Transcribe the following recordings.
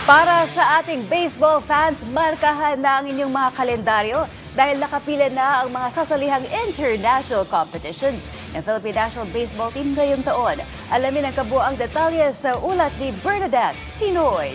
Para sa ating baseball fans, markahan na ang inyong mga kalendaryo dahil nakapila na ang mga sasalihang international competitions ng Philippine National Baseball Team ngayong taon. Alamin ang kabuang detalye sa ulat ni Bernadette Tinoy.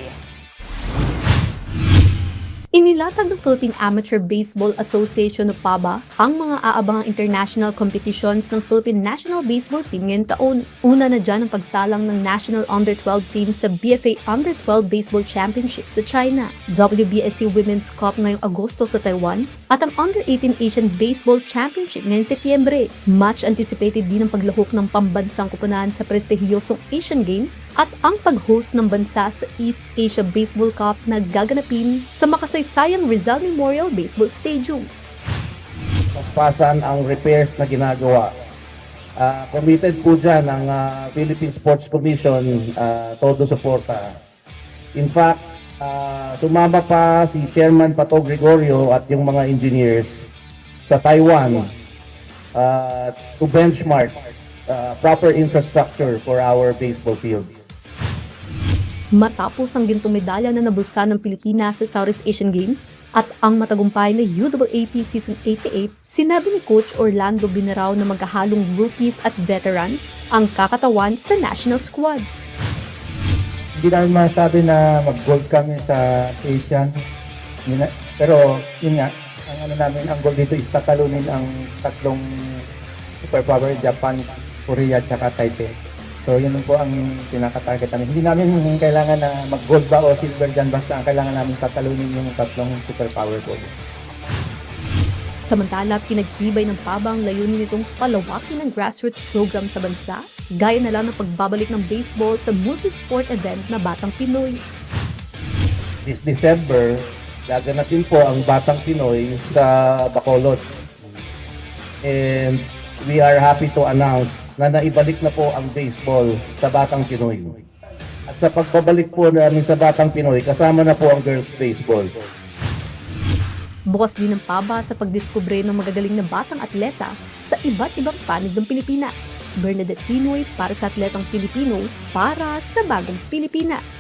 Inilatag ng Philippine Amateur Baseball Association o PABA ang mga aabangang international competitions ng Philippine National Baseball Team ngayong taon. Una na dyan ang pagsalang ng National Under-12 team sa BFA Under-12 Baseball Championship sa China, WBSC Women's Cup ngayong Agosto sa Taiwan, at ang Under-18 Asian Baseball Championship ngayong Setyembre. Much anticipated din ang paglahok ng pambansang kupunan sa prestihiyosong Asian Games at ang pag-host ng bansa sa East Asia Baseball Cup na gaganapin sa makasaysayang Rizal Memorial Baseball Stadium. Paspasan ang repairs na ginagawa. Committed po dyan ang Philippine Sports Commission, todo suporta. In fact, sumama pa si Chairman Pato Gregorio at yung mga engineers sa Taiwan to benchmark proper infrastructure for our baseball fields. Matapos ang gintong medalya na nabulsa ng Pilipinas sa Southeast Asian Games at ang matagumpay na UAAP Season 88, sinabi ni Coach Orlando Binarao na magkahalong rookies at veterans ang kakatawan sa national squad. Hindi namin masabi na mag-gold kami sa Asian. Pero yun nga, ang goal dito is tatalunin ang tatlong superpower, Japan, Korea, at Taipei. So yun po ang pinaka-target namin. Hindi namin kailangan na mag-gold ba o silver dyan, basta ang kailangan namin tatalunin yung tatlong superpower ko. Samantala, pinagtibay ng PABA ang layunin nitong palawakin ng grassroots program sa bansa, gaya na lang ng pagbabalik ng baseball sa multi-sport event na Batang Pinoy. This December, gaganapin po ang Batang Pinoy sa Bacolod. And we are happy to announce na naibalik na po ang baseball sa Batang Pinoy. At sa pagbabalik po namin sa Batang Pinoy, kasama na po ang girls baseball. Bukas din ng PABA sa pagdiskubre ng magagaling na batang atleta sa iba't ibang panig ng Pilipinas. Bernadette Tinoy para sa Atletang Pilipino, para sa Bagong Pilipinas.